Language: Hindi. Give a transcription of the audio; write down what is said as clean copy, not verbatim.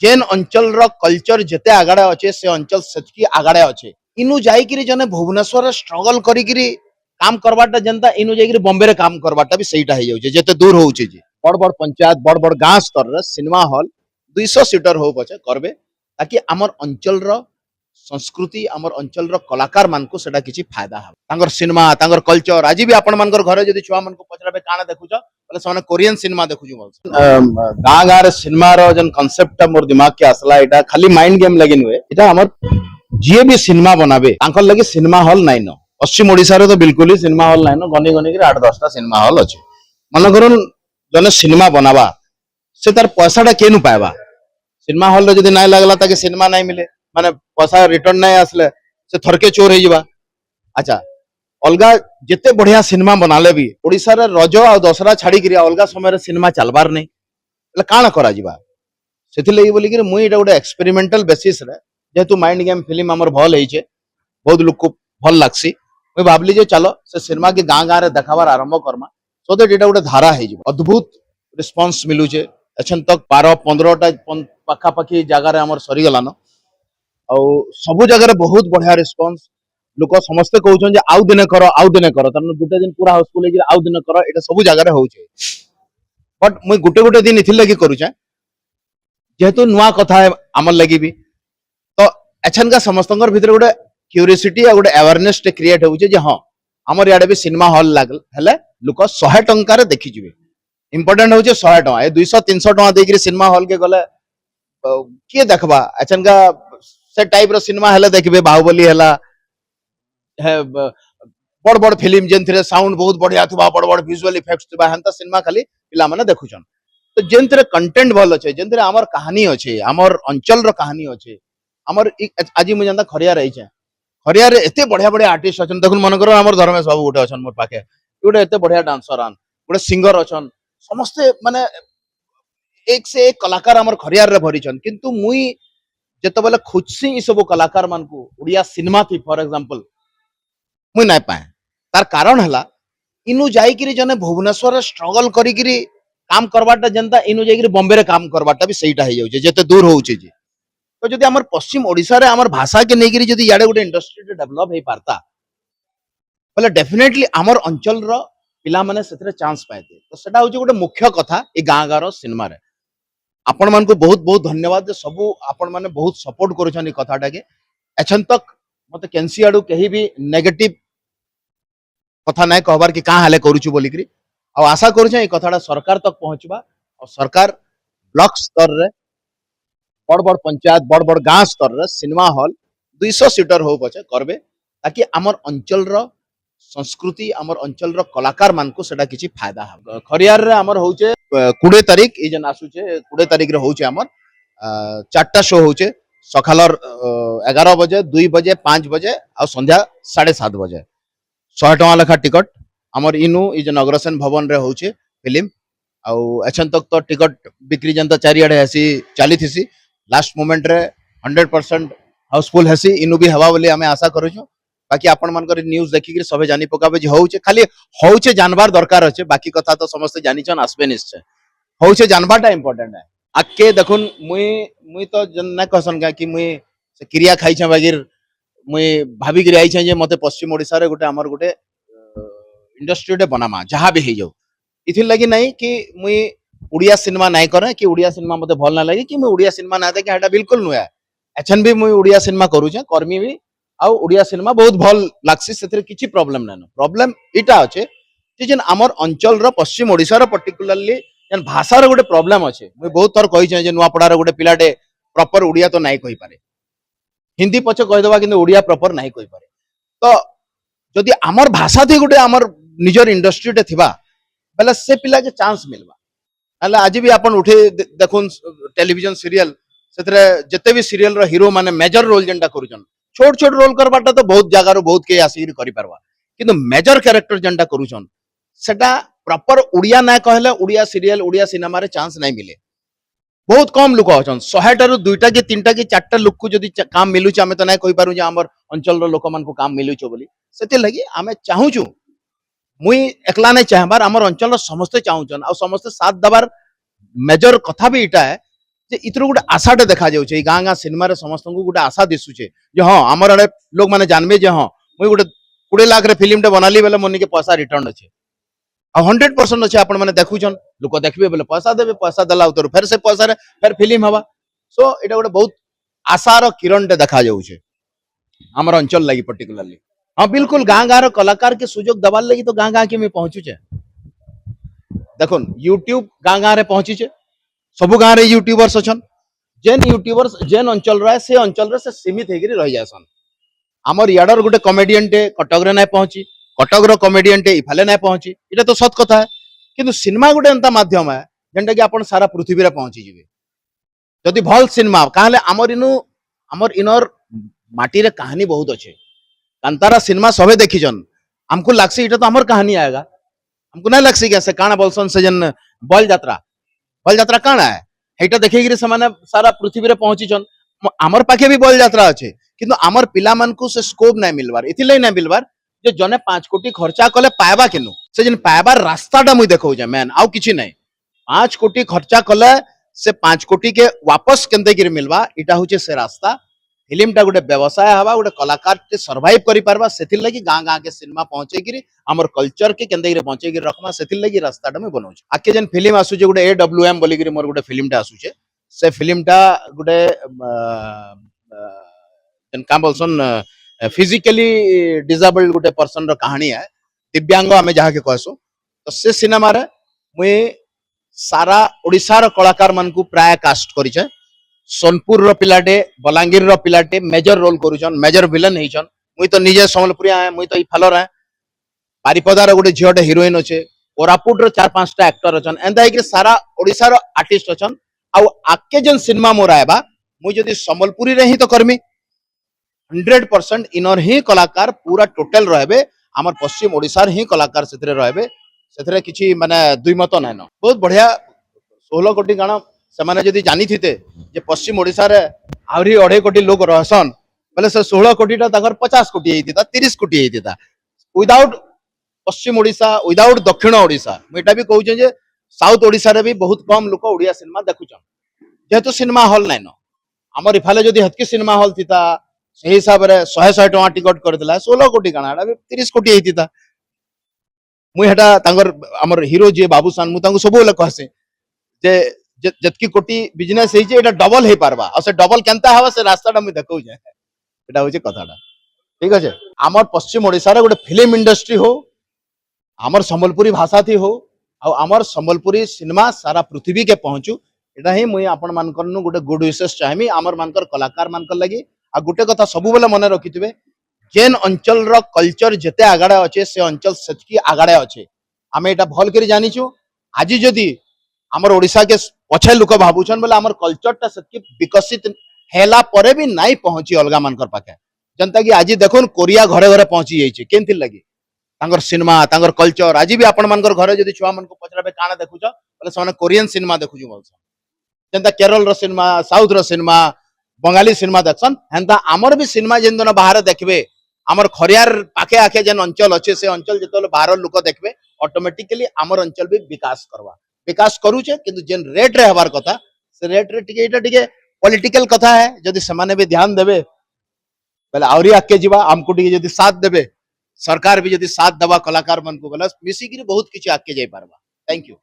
जेन अंचल कल्चर जिते आगाड़े अच्छे से अंचल सेतकी आगाड़े अच्छे इनु जाइकिरी जने भुवनेश्वर स्ट्रगल करिकिरी काम करवाटा जनता इनु जाइकिरी बॉम्बे रे काम करवाटा भी सहीटा हो जाउछे जेते दूर होउछे जे बड़ बड़ पंचायत बड़ बड़ गाँ स्तर रे सिनेमा हॉल 200 सीटर हो पछे करबे ताकि आमर अंचल संस्कृति आमर अंचल कलाकार मान को सेटा किछि फायदा हो तांगर सिनेमा तांगर कल्चर आज भी आपण मानकर घरे जदी छुआ मन को पचराबे काना देखुछ बोले सने कोरियन सिनेमा देखुछु बोल गाँ गाँ रे सिनेमा रो जन कांसेप्ट मोर दिमाग के आसला एटा खाली माइंड गेम लगिन हुए एटा हमर जे भी सिनेमा बनाबे तांकर लगे सिनेमा हॉल नाइ न पश्चिम ओडिसा रे तो बिल्कुल ही सिनेमा हॉल नाइ न गनी गनी के 8-10 टा सिनेमा हॉल अछि मन करन जने सिनेमा बनावा से तार पैसाटा केनु पाएबा सिनेमा हॉल रे जदी नाइ लागला ताके सिनेमा नाइ मिले माने पैसा रिटर्न नाइ आसले से थरके चोर हे जिबा अच्छा अलगा जिते बढ़िया सिनेमा बनाले भी ओडिसा रे रज आ दशहरा छाड़ी करी अलगा समय रे सिनेमा चलबार नहीं એટલે કાଣା करा जिबा सेथि लगी बोली कि मुई एटा गोटे एक्सपेरिमेंटल बेसिस रे जेतु माइंड गेम फिल्म हमर भल हेइचे बहुत लोग को भल लागसी मुई भाबली जे चलो से सिनेमा के गाँ गाँ रे देखाबार आरंभ करमा सो दैट एटा गोटे धारा हे जिवो अद्भुत रिस्पांस मिलुचे एछन तक 12-15 टा पाखा पाखी जगह रे हमर सरी गलानो आ सब जगह रे बहुत बढ़िया रिस्पांस लोक समस्ते कहउछन जे आउ दिने करो तन गुटे दिन पूरा हाउसफुल हे आउ दिने करो एटा सब जगह रे होउचे बट मुई गुटे गुटे दिन इथिल लगी करूचे जेहेतु नुआ कथा आमर लगी भी तो एछन का समस्तंकर भीतर गोटे क्यूरियोसिटी आ गोटे अवेयरनेस टे क्रिएट होउचे जे हां हमर याडे भी सिनेमा हॉल लागल हेले लोक 100 टंका रे देखि जिवे इंपोर्टेंट होउचे 100 टंका ए 200-300 टंका देकरी सिनेमा हॉल के गले के देखबा एछन का से टाइप रो सिनेमा हेले देखबे बाहुबली हेला है बड़ बड़ फिल्म जेन थरे साउंड बहुत बढ़िया थबा बड़ बड़ विजुअल इफेक्ट्स थबा हंता सिनेमा खाली पिला माने देखुछन तो जेन थरे कंटेंट भल अछि जेन थरे हमर कहानी अछि हमर अंचल रो कहानी अछि हमर आज मु जानता खरिया रही छे खरिया रे एते बढ़िया बढ़िया आर्टिस्ट अछन देखुन मन करो हमर धर्मेश बाबू उठे अछन मोर पाके उठे एते बढ़िया डांसर आन उठे सिंगर अछन समस्ते माने एक से एक कलाकार हमर खरिया रे भरी छन किंतु मुई जेते बेले खुजसी ई सब कलाकार मान को उड़िया सिनेमा थी फॉर एग्जांपल मुई नाइ पाए तार कारण हला इनु जाइकिरी जने भुवनेश्वर स्ट्रगल करिकिरी काम करवाटा जनता इनु जाइकिरी बॉम्बे रे काम करवाटा भी सहीटा हे जाउछे जेते दूर होउछे जे तो जदि हमर पश्चिम ओडिसा रे हमर भाषा के नेगिरी जदि याडे गोटे इंडस्ट्री रे डेवलप हे पारता बोले डेफिनेटली हमर अंचल रो पिला माने सेतरे चांस पाएते तो सेटा होउछे गोटे मुख्य कथा ए गाँ गाँ रो सिनेमा रे आपण मान को बहुत बहुत धन्यवाद जे सब आपण माने बहुत सपोर्ट करूछन ई कथाटा के एछन तक मते केनसी आडू कहीं भी नेगेटिव कथा नाइ कहबार कि कहाँ हाले करूछु बोली करी आ आशा करूछे ई कथाटा सरकार तक पहुंचबा और सरकार ब्लॉक स्तर रे बड़ बड़ पंचायत बड़ बड़ गाँ स्तर रे सिनेमा हॉल 200 सीटर हो पछे करबे ताकि हमर अंचल संस्कृति हमर अंचल कलाकार मान को सेटा किछि फायदा हो खरियार रे हमर होउचे 20 तारीख ई जन आसुचे 20 तारीख रे होउचे हमर 4टा शो होउचे सखालर 11 बजे 2 बजे 5 बजे आ संध्या 7:30 बजे 100 टका लेखा टिकट हमर इनु ई जन अग्रसेन भवन रे होउचे फिल्म आउ एछन तक तो टिकट बिक्री जनता चारियाडे हसी चाली थिसी लास्ट मोमेंट रे 100% हाउसफुल हसी इनु भी हवा बोली हमें आशा करूछु बाकी आपण मानकर न्यूज़ देखि कि सबे जानि पकाबे जे होउचे खाली होउचे जानबार दरकार अछि बाकी कथा तो समस्त जानिछन आसबे निश्चय होउचे जानबाटा इंपोर्टेंट है आके देखुन मुई तो न कहसन का कि मुई से क्रिया खाइ छ बागिर मुई भाभी गिर आई छ जे मते पश्चिम ओडिसा रे गोटे हमर गोटे इंडस्ट्री रे बनामा जहां भी हे जाऊ इथिल लगी नहीं कि मुई उड़िया सिनेमा नहीं करे कि उड़िया सिनेमा मते भल ना लगे कि मुई उड़िया सिनेमा ना देखे एटा बिल्कुल नुया एछन भी मुई उड़िया सिनेमा करू छ कर्मी भी आ उड़िया सिनेमा बहुत भल लागसी सेथरे किछि प्रॉब्लम ना प्रॉब्लम इटा अछि जे जन हमर अंचल रो पश्चिम ओडिसा रो पर्टिकुलरली जन भाषा रो गोटे प्रॉब्लम अछि मुई बहुत थर कहि छ जे नुआपड़ा रो गोटे पिलाटे प्रॉपर उड़िया तो नहीं कहि पारे हिंदी पछे कहि देबा किंतु उड़िया प्रॉपर नहीं कहि पारे तो जदि हमर भाषा थी गोटे हमर निजर इंडस्ट्री टे थिबा बेले से पिला के चांस मिलबा हला आज भी अपन उठे देखुन टेलीविजन सीरियल सेतरे जते भी सीरियल रो हीरो माने मेजर रोल जेंटा करूछन छोट छोट रोल करबाटा तो बहुत जगह रो बहुत के आसी करि परबा किंतु मेजर कैरेक्टर जेंटा करूछन सेटा प्रॉपर उड़िया ना कहले उड़िया सीरियल उड़िया सिनेमा रे चांस नहीं मिले बहुत कम लोक अछन 100 टारू 2टा कि 3टा कि 4टा लोक को जदि काम मिलुछ हमें तो नहीं कहि पारु जे हमर अंचल रो लोक मान को काम मिलुछ बोली सेते लगी हमें चाहूछु मुई एकला नहीं चाहबार हमर अंचल समस्ते चाहूछन आ समस्ते साथ दबार मेजर कथा भी इटा है जे इतरो गोटे आशाटे देखा जाउछे गाँ गाँ सिनेमा रे समस्त को गोटे आशा दिसुछे जे हाँ हमर आड़े लोक माने जानबे जे हाँ मुई गोटे 20 लाख रे फिल्म टे बनाली बेले मोर निके पैसा रिटर्न अच्छे आ 100% अच्छे आपण माने देखुछन लोक देखबे बेले पैसा देबे पैसा देला उतर फिर से पैसा रे फिर फिल्म हवा सो एटा गोटे बहुत आशार किरण टे देखा जाउछे हमर अंचल लागि पर्टिकुलरली हाँ बिल्कुल गाँ गाँ रो कलाकार के सुजोग दबार लगी तो गाँ गाँ के में पहुंचुचे देखो यूट्यूब गाँ गाँ रे पहुंचीचे सब गाँ रे यूट्यूबर्स अछन जेन यूट्यूबर्स जेन अंचल रहे से अंचल रे से सीमित हेगिरी रह जासन हमर याडर गोटे कॉमेडियन टे कटक रे नै पहुंची कटक रो कॉमेडियन टे इफाले नै पहुंची इटा तो सत कथा है किंतु सिनेमा गोटे एंता माध्यम है जेंटा कि आपण सारा पृथ्वी रे पहुंची जिवे जदि भल सिनेमा काहले हमर इनर माटी रे कहानी बहुत अच्छे कांतारा सिनेमा सबे देखिजन हमको लागसी इटा तो हमर कहानी आएगा हमको नहीं लगसी कैसे काना बोलसन से जन बल यात्रा काना है हेटा देखिगिरी समाने सारा पृथ्वी रे पहुंचीजन हमर पाखे भी बल यात्रा अच्छे किंतु हमर पिला मन को से स्कोप नहीं मिलवार इथिले नहीं मिलवार जे जने 5 कोटी खर्चा कले पाएबा केनु से जन पाएबार रास्ताटा मुई देखौ जे मैन आउ किछि नहीं 5 कोटी खर्चा कले से 5 कोटी के वापस केंते गिर मिलवा इटा होचे से रास्ता फिल्म टा गोटे व्यवसाय हवा गोटे कलाकार टे सर्वाइव करि पारबा सेथिर लगी गाँ गाँ के सिनेमा पहुंचे गिरी हमर कल्चर के केंते गिर पहुंचे गिर रखमा सेथिर लगी रास्ताटा में बनाउछ आके जन फिल्म आसुचे गोटे AWM बोली गिरी मोर गोटे फिल्म टा आसुचे से फिल्म टा गोटे जन का बोलसन फिजिकली डिसेबल्ड गोटे पर्सन रो कहानी है दिव्यांग हमें जहाँ के कहसु तो से सिनेमा रे मुई सारा ओडिसा रो कलाकार मन को प्राय कास्ट करिछे सोनपुर रो पिलाटे बलांगीर रो पिलाटे मेजर रोल करूछन मेजर विलन हेछन मुई तो निजे समलपुरी आए मुई तो ई फालर आए बारिपदार गोटे झियोटे हिरोइन अच्छे कोरापुट रो 4-5 टा एक्टर अछन एंदा कि सारा ओडिसा रो आर्टिस्ट अछन आ आके जन सिनेमा मोर आएबा मुई जदी समलपुरी रे ही तो करमी 100% इनर ही कलाकार पूरा टोटल रहबे हमर पश्चिम ओडिसा रे ही कलाकार सेथरे रहबे सेथरे किछि माने दुई मत नै न बहुत बढ़िया 16 कोटी गाना सेमाने जदी जानी थिते जे पश्चिम ओडिसा रे आवरी 2.5 कोटी लोग रहसन बोले से 16 कोटी ता तगर 50 कोटी हेतिता 30 कोटी हेतिता विदाउट पश्चिम ओडिसा विदाउट दक्षिण ओडिसा मेटा भी कहू जे साउथ ओडिसा रे भी बहुत कम लोक ओडिया सिनेमा देखुछन जेहेतु सिनेमा हॉल नै न हमर इफाले जदी हतकी सिनेमा हॉल थिता से हिसाब रे 100 टका टिकट कर दिला 16 कोटी गाना एटा भी 30 कोटी हेतिता मुई हेटा तांगर हमर हीरो जे बाबूसान मु तांको सब बोले कहसे जे जतकी कोटी बिजनेस हे एटा डबल हे पारबा और से डबल केनता हवा से रास्ताटा मुई देखौ जे एटा होचे कथाटा ठीक अछि हमर पश्चिम ओडिसा रे गोटे फिल्म इंडस्ट्री हो हमर संबलपुरी भाषा थी हो आ हमर संबलपुरी सिनेमा सारा पृथ्वी के पहुंचू एटा ही मुई आपण मानकर नु गोटे गुड विशेष चाहमी हमर मानकर कलाकार मानकर लगी आ गोटे कथा सब बेले मन रखिथिबे जेन अंचल रो कल्चर जते आगाडे अछि से अंचल सचकी आगाडे अछि हमें एटा भल करी जानिछु आज जदी हमर ओडिसा के पछे लोक भाबुछन बोले हमर कल्चरटा सचकी विकसित हेला परे भी नाही पहुंची अलगा मानकर पाखे जनता की आज देखुन कोरिया घरे घरे पहुंची जाइछे केनथि लगी तांगर सिनेमा तांगर कल्चर आज भी आपण मानकर घरे जदी छुआ मन को पचराबे काना देखुछ बोले सने कोरियन सिनेमा देखुछु बोलछ जनता केरल रो सिनेमा साउथ रो सिनेमा बंगाली सिनेमा देखसन हेंता हमर भी सिनेमा जेन दिन बाहर देखबे हमर खरियार पाखे आखे जेन अंचल अच्छे से अंचल जेतले बाहर लोक देखबे ऑटोमेटिकली हमर अंचल भी विकास करवा विकास करूचे किंतु जेन रेट रे हबार कथा से रेट रे टिके एटा टिके पॉलिटिकल कथा है जदी समाने भी ध्यान देबे बोले आवरी आके जीवा हमको टिके जदी साथ देबे सरकार भी जदी साथ दबा कलाकार मन को बोला मिसी की बहुत किछि आके जाई पारबा थैंक यू।